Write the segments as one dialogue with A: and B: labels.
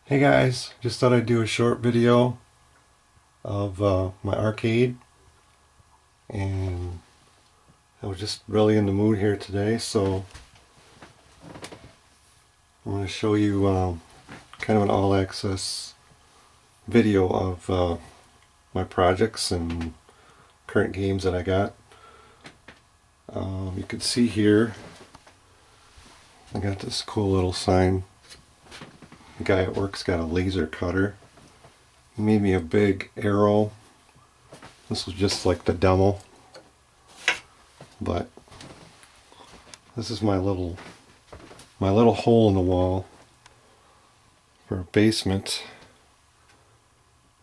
A: Hey guys, just thought I'd do a short video of my arcade, and I was just really in the mood here today, so I'm going to show you kind of an all-access video of my projects and current games that I got. You can see here I got this cool little sign. The guy at work's got a laser cutter. He made me a big arrow. This was just like the demo, but this is my little hole in the wall for a basement.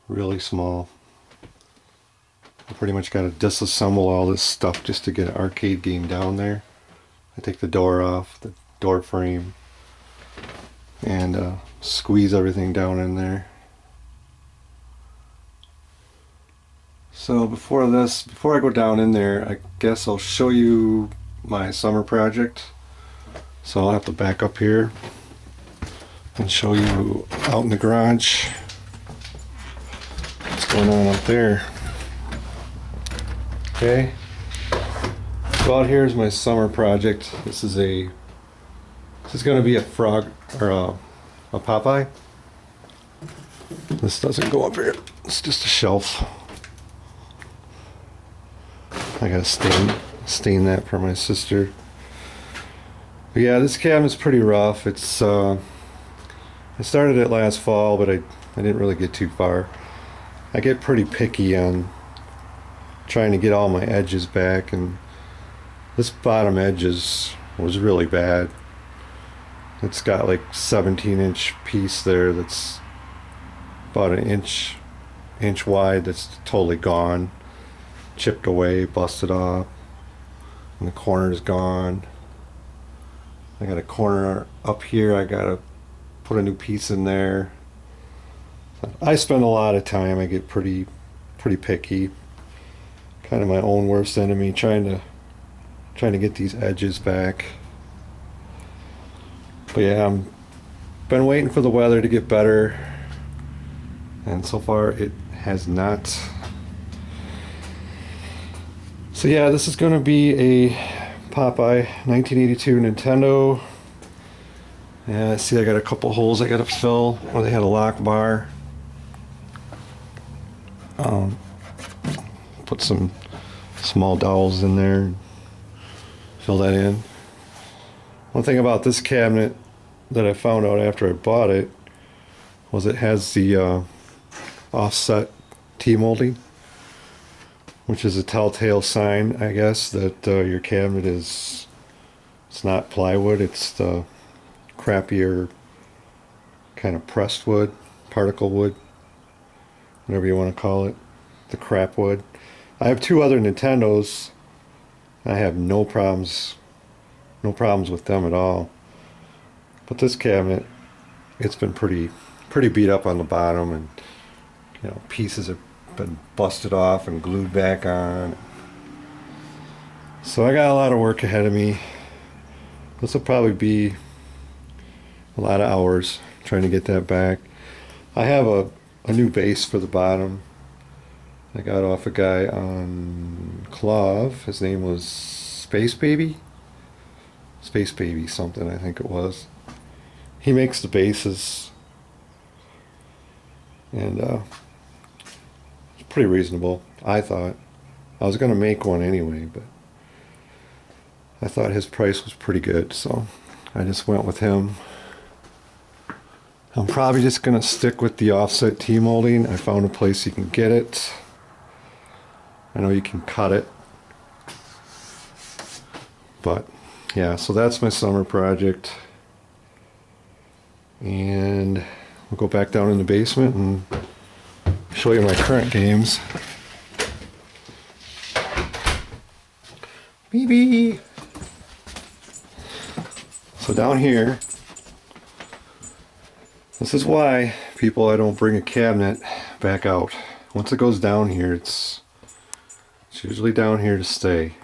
A: Really small. I pretty much got to disassemble all this stuff just to get an arcade game down there. I take the door off, the door frame, and squeeze everything down in there. So before I go down in there, I guess I'll show you my summer project. So I'll have to back up here and show you out in the garage what's going on up there. Okay, so out here is my summer project. This is going to be a frog, or a Popeye. This doesn't go up here. It's just a shelf. I gotta stain that for my sister. But yeah, this cabinet's pretty rough. It's I started it last fall, but I didn't really get too far. I get pretty picky on trying to get all my edges back, and this bottom edge was really bad. It's got like 17-inch piece there that's about an inch wide that's totally gone, chipped away, busted off, and the corner is gone. I got a corner up here, I gotta put a new piece in there. I spend a lot of time. I get pretty picky, kind of my own worst enemy, trying to get these edges back. But yeah, I'm been waiting for the weather to get better, and so far it has not. So yeah, this is going to be a Popeye 1982 Nintendo. Yeah, see, I got a couple holes I got to fill where they had a lock bar. Put some small dowels in there, fill that in. One thing about this cabinet that I found out after I bought it was it has the offset T-molding, which is a telltale sign, I guess, that your cabinet it's not plywood, it's the crappier kind of pressed wood, particle wood, whatever you want to call it, the crap wood. I have two other Nintendos. I have no problems with them at all. But this cabinet, it's been pretty beat up on the bottom, and pieces have been busted off and glued back on. So I got a lot of work ahead of me. This will probably be a lot of hours trying to get that back. I have a new base for the bottom. I got off a guy on Clove. His name was Space Baby something, I think it was. He makes the bases, and it's pretty reasonable, I thought. I was going to make one anyway, but I thought his price was pretty good, so I just went with him. I'm probably just going to stick with the offset T-molding. I found a place you can get it. I know you can cut it. But yeah, so that's my summer project. And we'll go back down in the basement and show you my current games. BB! So down here, this is why I don't bring a cabinet back out. Once it goes down here, it's usually down here to stay.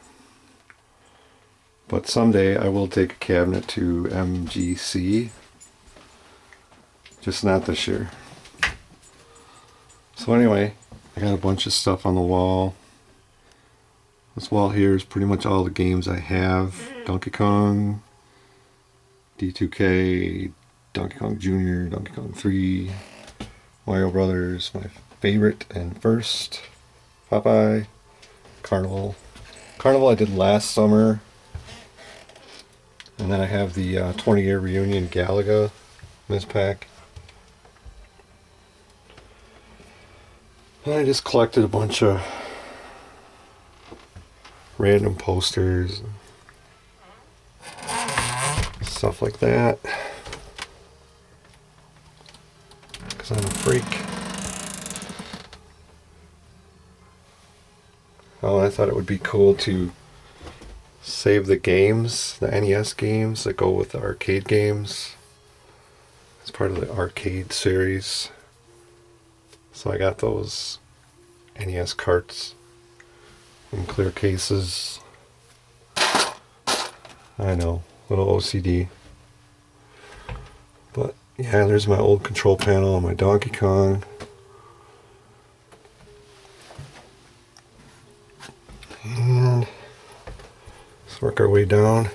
A: But someday I will take a cabinet to MGC just not this year. So anyway, I got a bunch of stuff on the wall. This wall here is pretty much all the games I have. Donkey Kong, D2K, Donkey Kong Jr., Donkey Kong 3, Mario Brothers, my favorite and first, Popeye, Carnival. Carnival I did last summer. And then I have the 20-year reunion Galaga in this pack. And I just collected a bunch of random posters and stuff like that. Because I'm a freak. Oh, I thought it would be cool to save the games, the NES games that go with the arcade games. It's part of the arcade series. So I got those NES carts in clear cases. I know, little OCD. But yeah, there's my old control panel on my Donkey Kong. And let's work our way down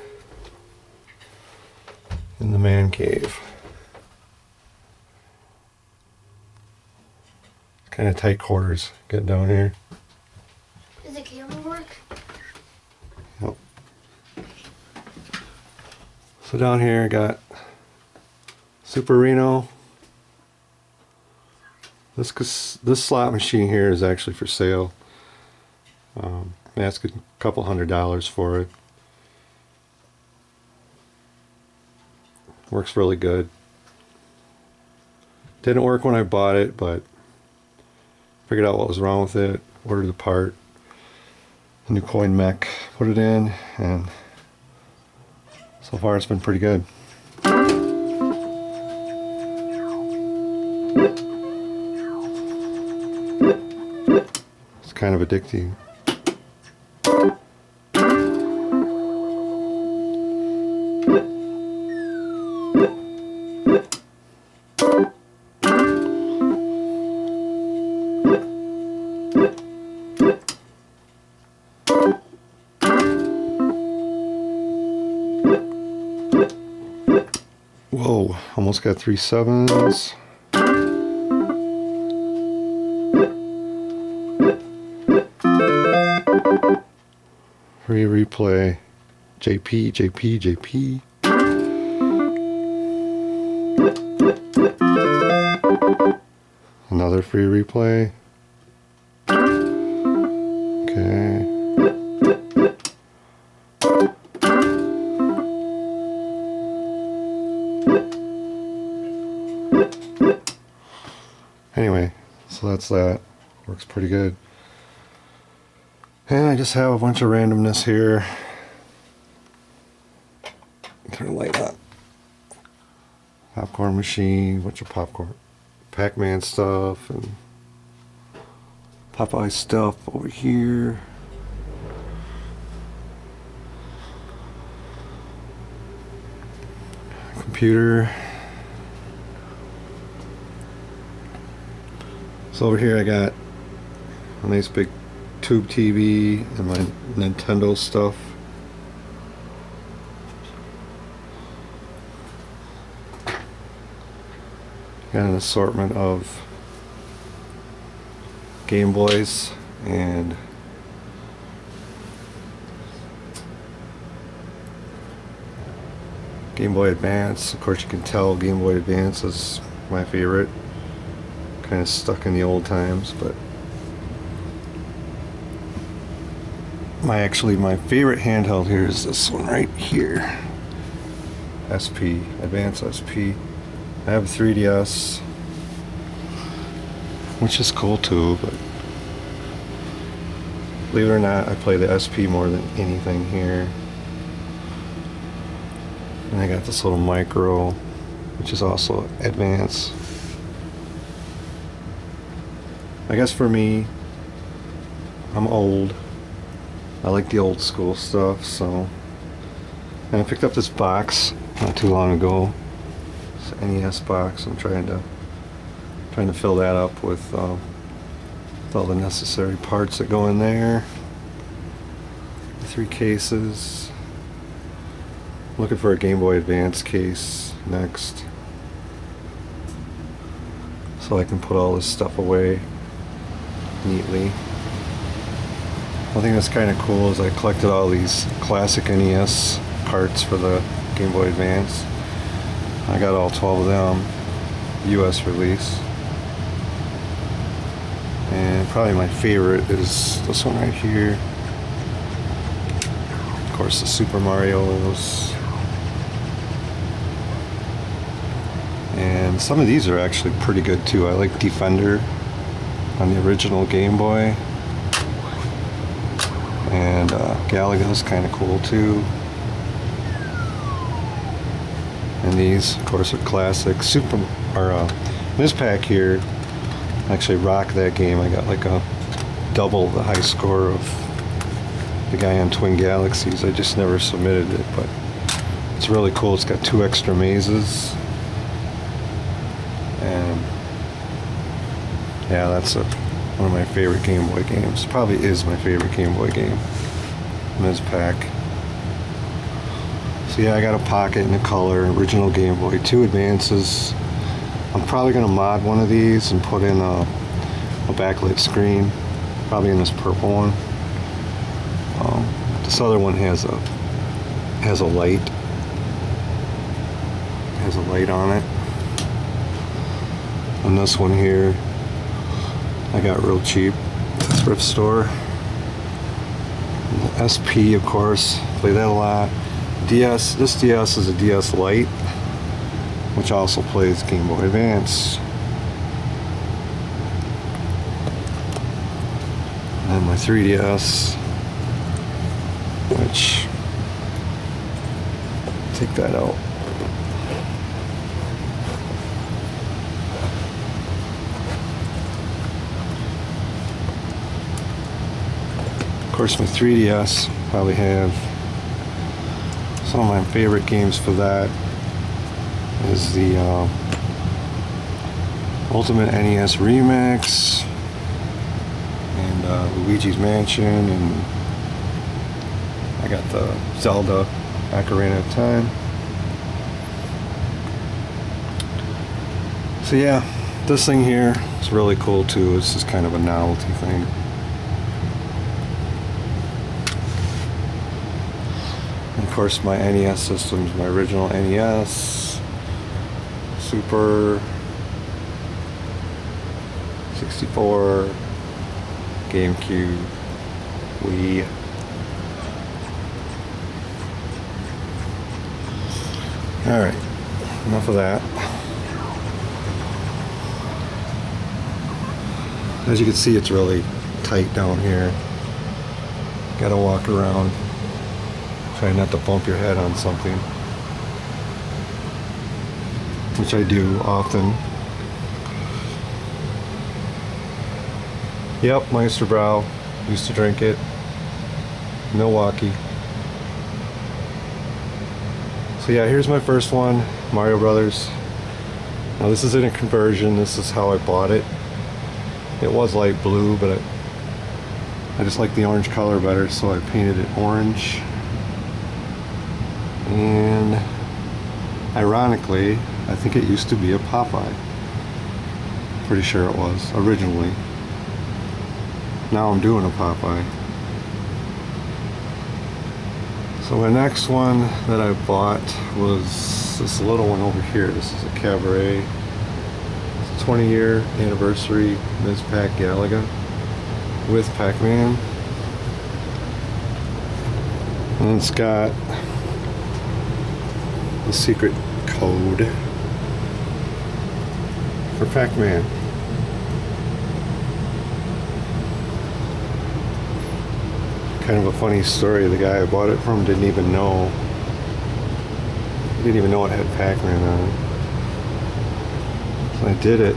A: in the man cave. Kind of tight quarters. Get down here.
B: Does the camera work?
A: Yep. So down here I got Super Reno. This slot machine here is actually for sale. I asked a couple $100 for it. Works really good. Didn't work when I bought it, but figured out what was wrong with it, ordered the part, a new coin mech, put it in, and so far it's been pretty good. It's kind of addicting. Whoa, almost got 3 sevens. Free replay. JP, JP, JP. Another free replay. Okay. Anyway, so that's that. Works pretty good. And I just have a bunch of randomness here. Turn the light on. Popcorn machine, bunch of popcorn. Pac-Man stuff and Popeye stuff over here. Computer. So over here I got a nice big tube TV and my Nintendo stuff. Got an assortment of Game Boys and Game Boy Advance. Of course you can tell Game Boy Advance is my favorite. Kind of stuck in the old times, but my favorite handheld here is this one right here. SP, Advance SP. I have a 3DS, which is cool too, but believe it or not, I play the SP more than anything here. And I got this little micro, which is also Advance. I guess for me, I'm old. I like the old school stuff, so. And I picked up this box not too long ago. It's an NES box. I'm trying to fill that up with all the necessary parts that go in there. 3 cases. Looking for a Game Boy Advance case next, so I can put all this stuff away neatly. One thing that's kind of cool is I collected all these classic NES parts for the Game Boy Advance. I got all 12 of them, US release. And probably my favorite is this one right here. Of course, the Super Marios. And some of these are actually pretty good too. I like Defender on the original Game Boy. And Galaga's kind of cool too. And these, of course, are classic. Ms. Pack here actually rocked that game. I got like a double the high score of the guy on Twin Galaxies. I just never submitted it, but it's really cool. It's got 2 extra mazes. And yeah, that's one of my favorite Game Boy games. Probably is my favorite Game Boy game. Ms. Pack. So yeah, I got a pocket in the color, original Game Boy, 2 advances. I'm probably going to mod one of these and put in a backlit screen, probably in this purple one. This other one has a light. Has a light on it. And this one here, I got real cheap, thrift store. SP, of course, play that a lot. DS, this DS is a DS Lite, which also plays Game Boy Advance. And then my 3DS, which, take that out. Of course, my 3DS probably have some of my favorite games for that is the Ultimate NES Remix and Luigi's Mansion, and I got the Zelda Ocarina of Time. So yeah, this thing here is really cool too. It's just kind of a novelty thing. Of course, my NES systems, my original NES, Super, 64, GameCube, Wii. Alright, enough of that. As you can see, it's really tight down here. Gotta walk around. Try not to bump your head on something, which I do often. Yep, Meisterbrow. Used to drink it. Milwaukee. So yeah, here's my first one, Mario Brothers. Now this isn't a conversion, this is how I bought it. It was light blue, but I just like the orange color better, so I painted it orange. And ironically, I think it used to be a Popeye. Pretty sure it was, originally. Now I'm doing a Popeye. So my next one that I bought was this little one over here. This is a Cabaret. It's a 20-year anniversary Ms. Pac Galaga with Pac-Man. And it's got the secret code for Pac-Man. Kind of a funny story. The guy I bought it from didn't even know it had Pac-Man on it. So I did it,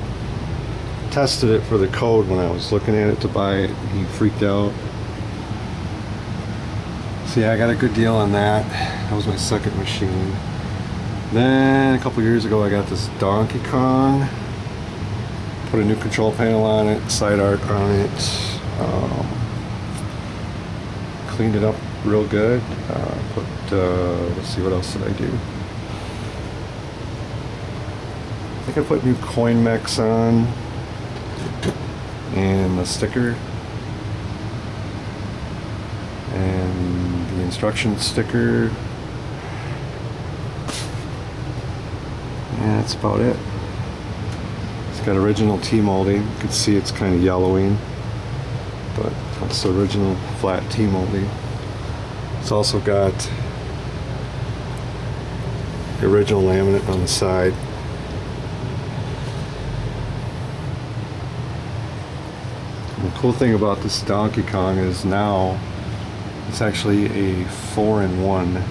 A: tested it for the code when I was looking at it to buy it. He freaked out. So yeah, I got a good deal on that. That was my second machine. Then a couple years ago I got this Donkey Kong. Put a new control panel on it, side art on it. Cleaned it up real good. Let's see, what else did I do? I think I put new coin mechs on and the sticker and the instruction sticker. And that's about it. It's got original T-molding. You can see it's kind of yellowing, but that's the original flat T-molding. It's also got the original laminate on the side. And the cool thing about this Donkey Kong is now it's actually a 4-in-1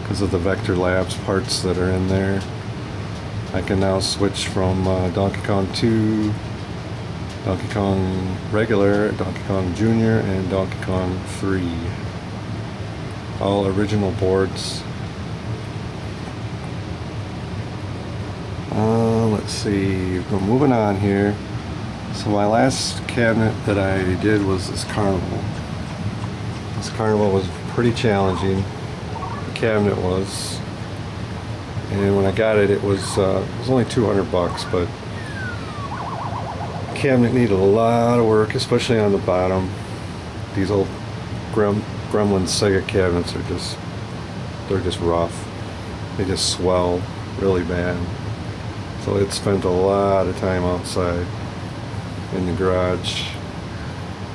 A: because of the Vector Labs parts that are in there. I can now switch from Donkey Kong 2, Donkey Kong regular, Donkey Kong Jr., and Donkey Kong 3. All original boards. Let's see, we're moving on here. So my last cabinet that I did was this Carnival. This Carnival was pretty challenging. The cabinet was. And when I got it, it was only 200 bucks, but the cabinet needed a lot of work, especially on the bottom. These old Gremlin Sega cabinets are they're just rough. They just swell really bad. So it spent a lot of time outside in the garage.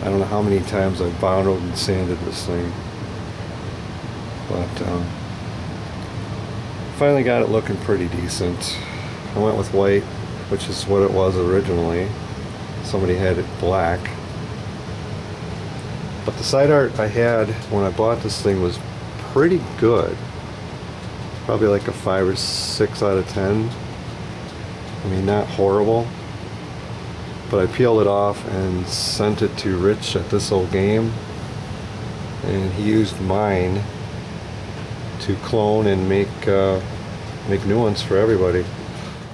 A: I don't know how many times I've bounded and sanded this thing, but finally got it looking pretty decent. I went with white, which is what it was originally. Somebody had it black. But the side art I had when I bought this thing was pretty good. Probably like a 5 or 6 out of 10. I mean, not horrible. But I peeled it off and sent it to Rich at This Old Game. And he used mine to clone and make new ones for everybody.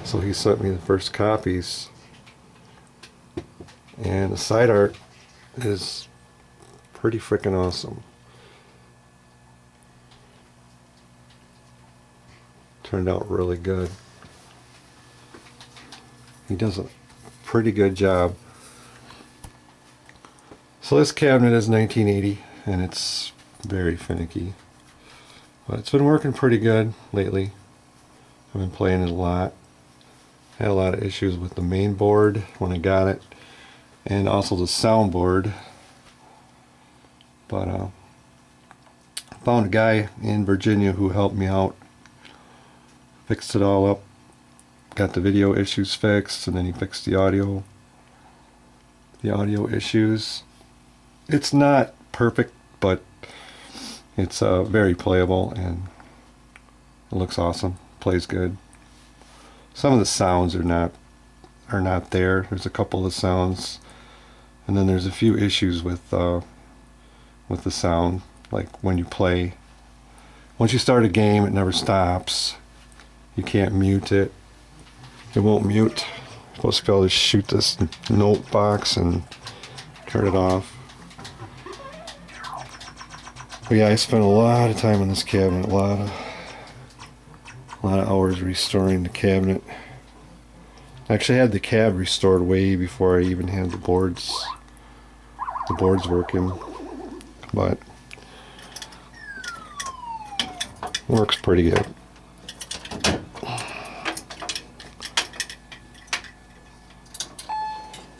A: So he sent me the first copies, and the side art is pretty freaking awesome. Turned out really good. He does a pretty good job. So this cabinet is 1980 and it's very finicky. But it's been working pretty good lately. I've been playing it a lot. Had a lot of issues with the main board when I got it, and also the soundboard. But I found a guy in Virginia who helped me out. Fixed it all up. Got the video issues fixed, and then he fixed the audio issues. It's not perfect, but it's very playable and it looks awesome. Plays good. Some of the sounds are not there. There's a couple of sounds, and then there's a few issues with the sound. Like when you play, once you start a game, it never stops. You can't mute it. It won't mute. You're supposed to be able to shoot this note box and turn it off. But yeah, I spent a lot of time on this cabinet, a lot of hours restoring the cabinet. I actually had the cab restored way before I even had the boards working, but it works pretty good.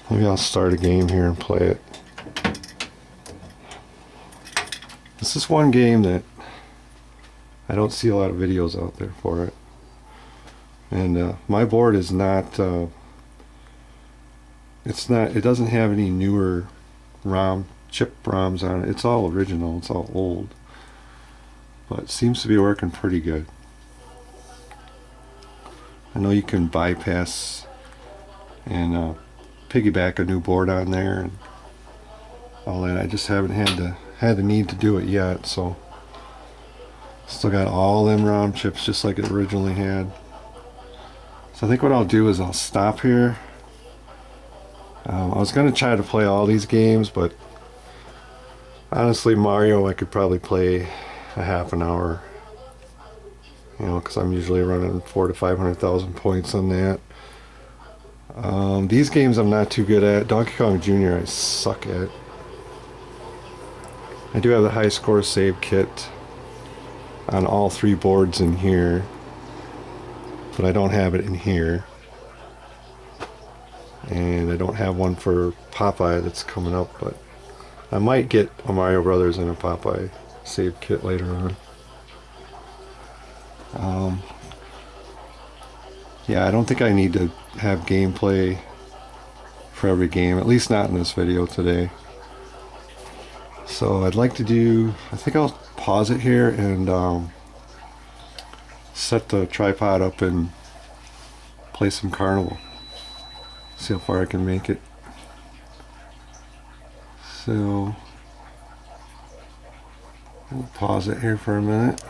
A: Maybe I'll start a game here and play it. This is one game that I don't see a lot of videos out there for it. And my board is not, it doesn't have any newer chip ROMs on it. It's all original, it's all old. But it seems to be working pretty good. I know you can bypass and piggyback a new board on there and all that. I just haven't had the need to do it yet, so Still got all them ROM chips just like it originally had. So I think what I'll do is I'll stop here. I was going to try to play all these games, but honestly, Mario I could probably play a half an hour. You know, because I'm usually running 400,000 to 500,000 points on that. These games I'm not too good at. Donkey Kong Jr. I suck at. I do have the high score save kit on all 3 boards in here, but I don't have it in here. And I don't have one for Popeye that's coming up, but I might get a Mario Brothers and a Popeye save kit later on. Yeah, I don't think I need to have gameplay for every game, at least not in this video today. So I'd like to do, I think I'll pause it here and set the tripod up and play some Carnival. See how far I can make it. So, I'll pause it here for a minute.